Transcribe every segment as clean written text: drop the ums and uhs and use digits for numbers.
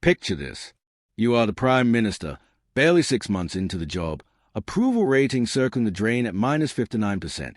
Picture this. You are the Prime Minister, barely 6 months into the job, approval rating circling the drain at minus 59%,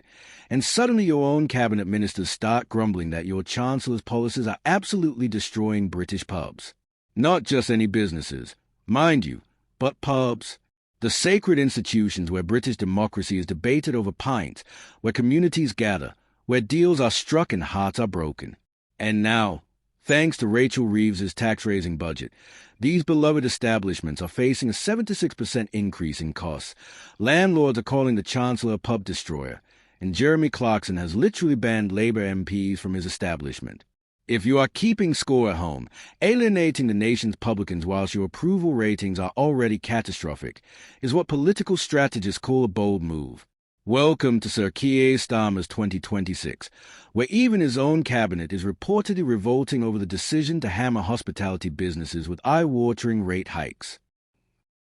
and suddenly your own cabinet ministers start grumbling that your Chancellor's policies are absolutely destroying British pubs. Not just any businesses, mind you, but pubs. The sacred institutions where British democracy is debated over pints, where communities gather, where deals are struck and hearts are broken. And now, thanks to Rachel Reeves' tax-raising budget, these beloved establishments are facing a 76% increase in costs. Landlords are calling the Chancellor a pub destroyer, and Jeremy Clarkson has literally banned Labour MPs from his establishment. If you are keeping score at home, alienating the nation's publicans whilst your approval ratings are already catastrophic is what political strategists call a bold move. Welcome to Sir Keir Starmer's 2026, where even his own cabinet is reportedly revolting over the decision to hammer hospitality businesses with eye-watering rate hikes.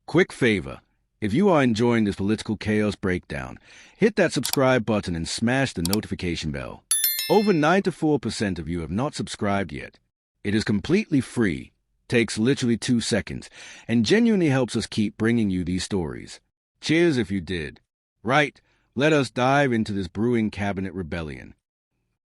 Quick favor, if you are enjoying this political chaos breakdown, hit that subscribe button and smash the notification bell. Over 94% of you have not subscribed yet. It is completely free, takes literally 2 seconds, and genuinely helps us keep bringing you these stories. Cheers if you did. Right, let us dive into this brewing cabinet rebellion.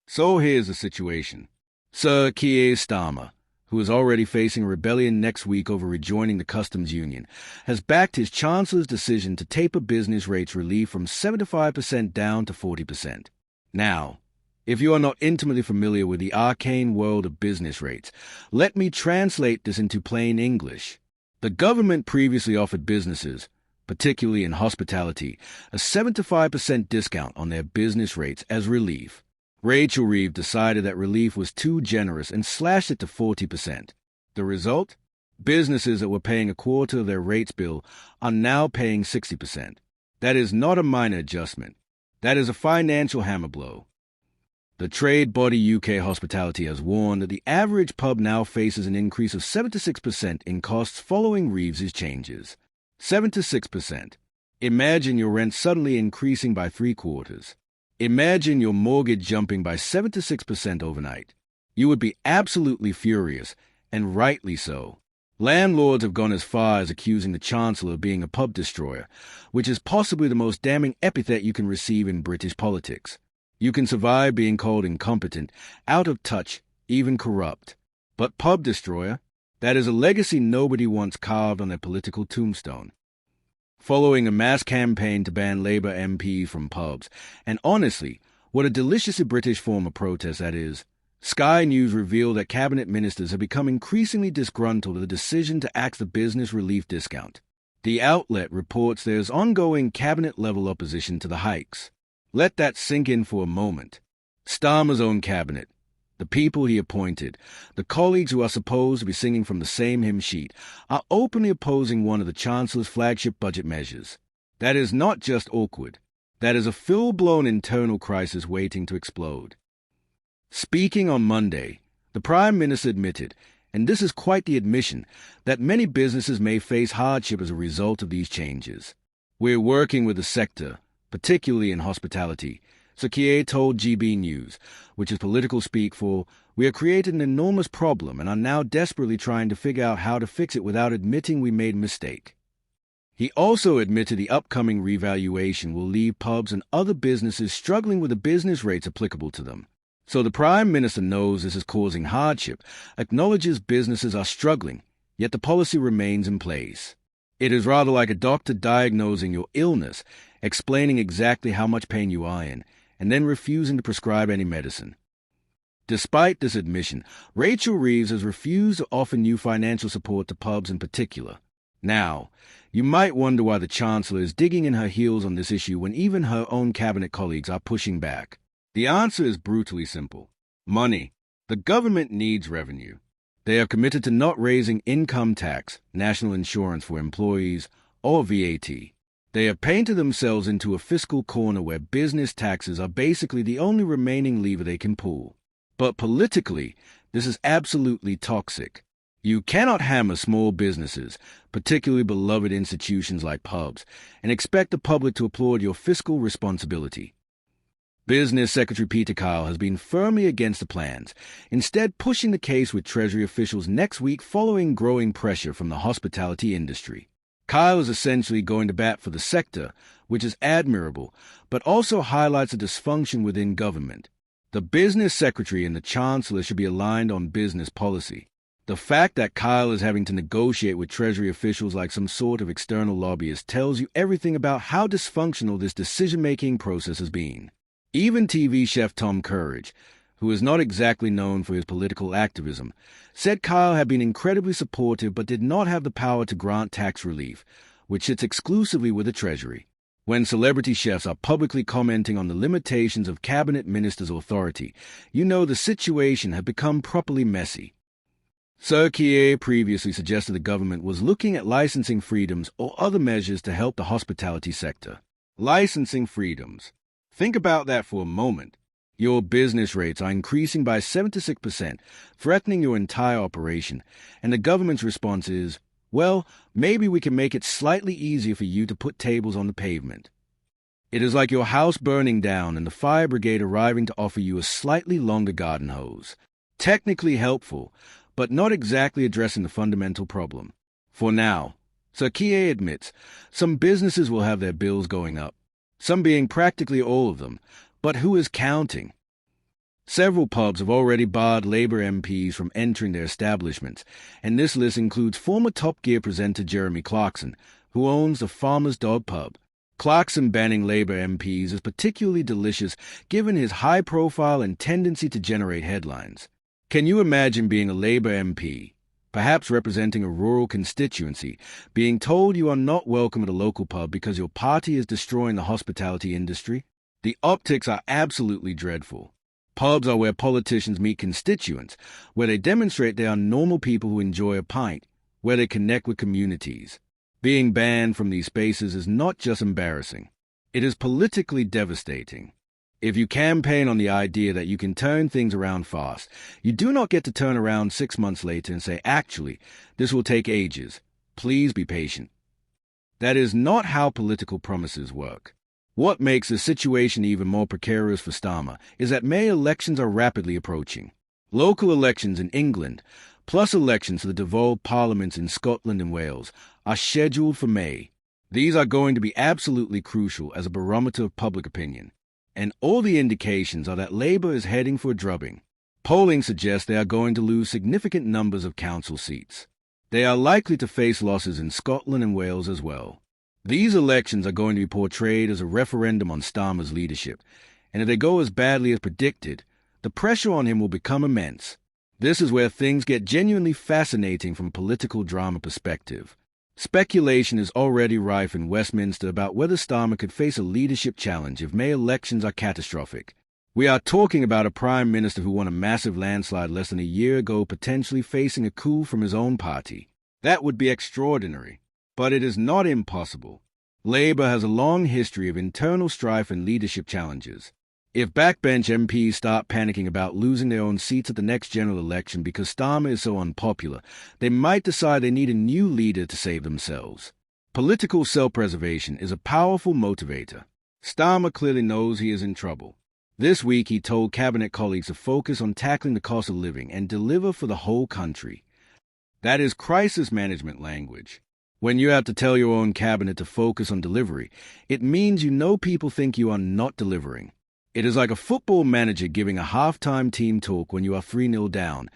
So here's the situation. Sir Keir Starmer, who is already facing a rebellion next week over rejoining the customs union, has backed his Chancellor's decision to taper business rates relief from 75% down to 40%. Now, if you are not intimately familiar with the arcane world of business rates, let me translate this into plain English. The government previously offered businesses, particularly in hospitality, a 75% discount on their business rates as relief. Rachel Reeves decided that relief was too generous and slashed it to 40%. The result? Businesses that were paying a quarter of their rates bill are now paying 60%. That is not a minor adjustment. That is a financial hammer blow. The trade body UK Hospitality has warned that the average pub now faces an increase of 76% in costs following Reeves' changes. 76%. Imagine your rent suddenly increasing by 3/4. Imagine your mortgage jumping by 76% overnight. You would be absolutely furious, and rightly so. Landlords have gone as far as accusing the Chancellor of being a pub destroyer, which is possibly the most damning epithet you can receive in British politics. You can survive being called incompetent, out of touch, even corrupt. But pub destroyer? That is a legacy nobody wants carved on their political tombstone. Following a mass campaign to ban Labour MPs from pubs, and honestly, what a deliciously British form of protest that is, Sky News revealed that cabinet ministers have become increasingly disgruntled with the decision to axe the business relief discount. The outlet reports there is ongoing cabinet-level opposition to the hikes. Let that sink in for a moment. Starmer's own cabinet, the people he appointed, the colleagues who are supposed to be singing from the same hymn sheet, are openly opposing one of the Chancellor's flagship budget measures. That is not just awkward. That is a full-blown internal crisis waiting to explode. Speaking on Monday, the Prime Minister admitted, and this is quite the admission, that many businesses may face hardship as a result of these changes. We're working with the sector, particularly in hospitality. Sir Keir told GB News, which is political speak for, "We have created an enormous problem and are now desperately trying to figure out how to fix it without admitting we made a mistake." He also admitted the upcoming revaluation will leave pubs and other businesses struggling with the business rates applicable to them. So the Prime Minister knows this is causing hardship, acknowledges businesses are struggling, yet the policy remains in place. It is rather like a doctor diagnosing your illness, explaining exactly how much pain you are in, and then refusing to prescribe any medicine. Despite this admission, Rachel Reeves has refused to offer new financial support to pubs in particular. Now, you might wonder why the Chancellor is digging in her heels on this issue when even her own cabinet colleagues are pushing back. The answer is brutally simple. Money. The government needs revenue. They are committed to not raising income tax, national insurance for employees, or VAT. They have painted themselves into a fiscal corner where business taxes are basically the only remaining lever they can pull. But politically, this is absolutely toxic. You cannot hammer small businesses, particularly beloved institutions like pubs, and expect the public to applaud your fiscal responsibility. Business Secretary Peter Kyle has been firmly against the plans, instead pushing the case with Treasury officials next week following growing pressure from the hospitality industry. Kyle is essentially going to bat for the sector, which is admirable, but also highlights a dysfunction within government. The Business Secretary and the Chancellor should be aligned on business policy. The fact that Kyle is having to negotiate with Treasury officials like some sort of external lobbyist tells you everything about how dysfunctional this decision-making process has been. Even TV chef Tom Courage, who is not exactly known for his political activism, said Kyle had been incredibly supportive but did not have the power to grant tax relief, which sits exclusively with the Treasury. When celebrity chefs are publicly commenting on the limitations of cabinet ministers' authority, you know the situation had become properly messy. Sir Keir previously suggested the government was looking at licensing freedoms or other measures to help the hospitality sector. Licensing freedoms. Think about that for a moment. Your business rates are increasing by 76%, threatening your entire operation, and the government's response is, well, maybe we can make it slightly easier for you to put tables on the pavement. It is like your house burning down and the fire brigade arriving to offer you a slightly longer garden hose. Technically helpful, but not exactly addressing the fundamental problem. For now, Sir Keir admits, some businesses will have their bills going up, some being practically all of them, but who is counting? Several pubs have already barred Labour MPs from entering their establishments, and this list includes former Top Gear presenter Jeremy Clarkson, who owns the Farmer's Dog pub. Clarkson banning Labour MPs is particularly delicious given his high profile and tendency to generate headlines. Can you imagine being a Labour MP, perhaps representing a rural constituency, being told you are not welcome at a local pub because your party is destroying the hospitality industry? The optics are absolutely dreadful. Pubs are where politicians meet constituents, where they demonstrate they are normal people who enjoy a pint, where they connect with communities. Being banned from these spaces is not just embarrassing. It is politically devastating. If you campaign on the idea that you can turn things around fast, you do not get to turn around 6 months later and say, actually, this will take ages. Please be patient. That is not how political promises work. What makes the situation even more precarious for Starmer is that May elections are rapidly approaching. Local elections in England, plus elections to the devolved parliaments in Scotland and Wales, are scheduled for May. These are going to be absolutely crucial as a barometer of public opinion. And all the indications are that Labour is heading for a drubbing. Polling suggests they are going to lose significant numbers of council seats. They are likely to face losses in Scotland and Wales as well. These elections are going to be portrayed as a referendum on Starmer's leadership, and if they go as badly as predicted, the pressure on him will become immense. This is where things get genuinely fascinating from a political drama perspective. Speculation is already rife in Westminster about whether Starmer could face a leadership challenge if May elections are catastrophic. We are talking about a Prime Minister who won a massive landslide less than a year ago, potentially facing a coup from his own party. That would be extraordinary, but it is not impossible. Labour has a long history of internal strife and leadership challenges. If backbench MPs start panicking about losing their own seats at the next general election because Starmer is so unpopular, they might decide they need a new leader to save themselves. Political self-preservation is a powerful motivator. Starmer clearly knows he is in trouble. This week he told cabinet colleagues to focus on tackling the cost of living and deliver for the whole country. That is crisis management language. When you have to tell your own cabinet to focus on delivery, it means you know people think you are not delivering. It is like a football manager giving a halftime team talk when you are 3-0 down.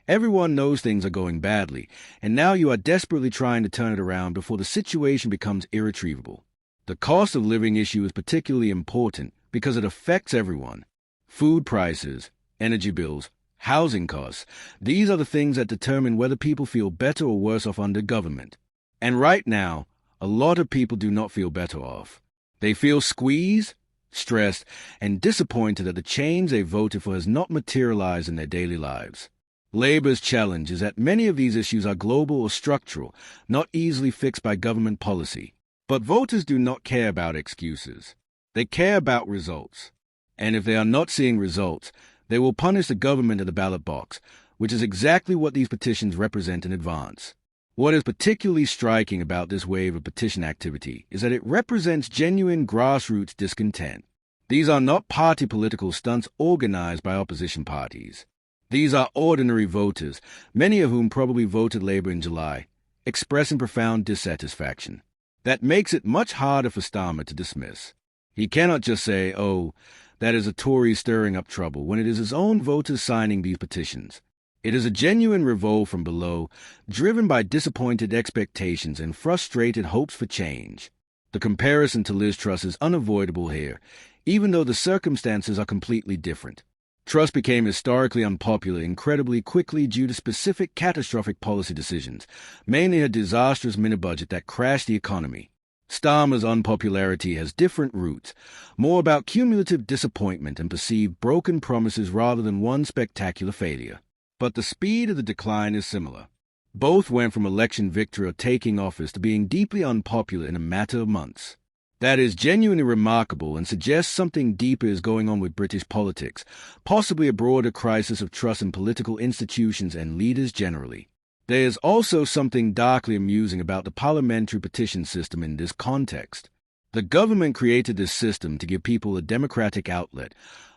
Everyone knows things are going badly, and now you are desperately trying to turn it around before the situation becomes irretrievable. The cost of living issue is particularly important because it affects everyone. Food prices, energy bills, housing costs, these are the things that determine whether people feel better or worse off under government. And right now, a lot of people do not feel better off. They feel squeezed, stressed, and disappointed that the change they voted for has not materialized in their daily lives. Labour's challenge is that many of these issues are global or structural, not easily fixed by government policy. But voters do not care about excuses. They care about results. And if they are not seeing results, they will punish the government at the ballot box, which is exactly what these petitions represent in advance. What is particularly striking about this wave of petition activity is that it represents genuine grassroots discontent. These are not party political stunts organized by opposition parties. These are ordinary voters, many of whom probably voted Labour in July, expressing profound dissatisfaction. That makes it much harder for Starmer to dismiss. He cannot just say, oh, that is a Tory stirring up trouble, when it is his own voters signing these petitions. It is a genuine revolt from below, driven by disappointed expectations and frustrated hopes for change. The comparison to Liz Truss is unavoidable here, even though the circumstances are completely different. Truss became historically unpopular incredibly quickly due to specific catastrophic policy decisions, mainly a disastrous mini-budget that crashed the economy. Starmer's unpopularity has different roots, more about cumulative disappointment and perceived broken promises rather than one spectacular failure. But the speed of the decline is similar. Both went from election victory or taking office to being deeply unpopular in a matter of months. That is genuinely remarkable and suggests something deeper is going on with British politics, possibly a broader crisis of trust in political institutions and leaders generally. There is also something darkly amusing about the parliamentary petition system in this context. The government created this system to give people a democratic outlet,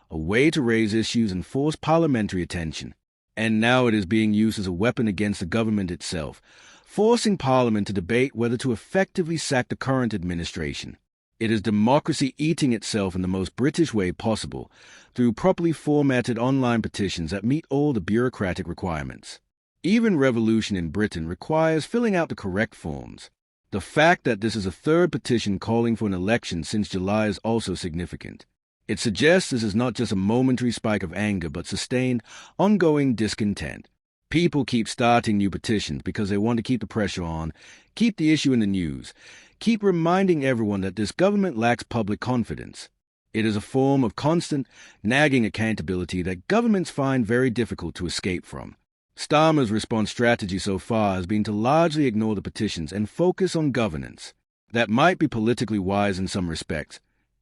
a way to raise issues and force parliamentary attention. And now it is being used as a weapon against the government itself, forcing Parliament to debate whether to effectively sack the current administration. It is democracy eating itself in the most British way possible, through properly formatted online petitions that meet all the bureaucratic requirements. Even revolution in Britain requires filling out the correct forms. The fact that this is a third petition calling for an election since July is also significant. It suggests this is not just a momentary spike of anger, but sustained, ongoing discontent. People keep starting new petitions because they want to keep the pressure on, keep the issue in the news, keep reminding everyone that this government lacks public confidence. It is a form of constant, nagging accountability that governments find very difficult to escape from. Starmer's response strategy so far has been to largely ignore the petitions and focus on governance. That might be politically wise in some respects.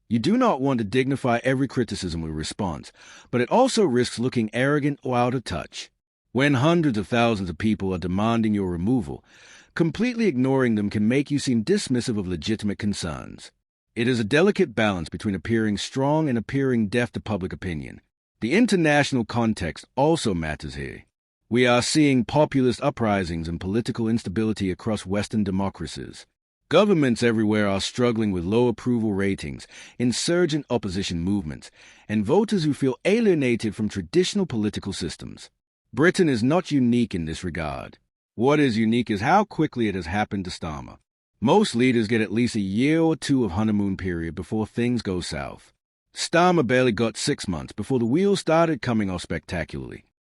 You do not want to dignify every criticism with response, but it also risks looking arrogant or out of touch. When hundreds of thousands of people are demanding your removal, completely ignoring them can make you seem dismissive of legitimate concerns. It is a delicate balance between appearing strong and appearing deaf to public opinion. The international context also matters here. We are seeing populist uprisings and political instability across Western democracies. Governments everywhere are struggling with low approval ratings, insurgent opposition movements, and voters who feel alienated from traditional political systems. Britain is not unique in this regard. What is unique is how quickly it has happened to Starmer. Most leaders get at least a year or two of honeymoon period before things go south. Starmer barely got 6 months before the wheels started coming off spectacularly.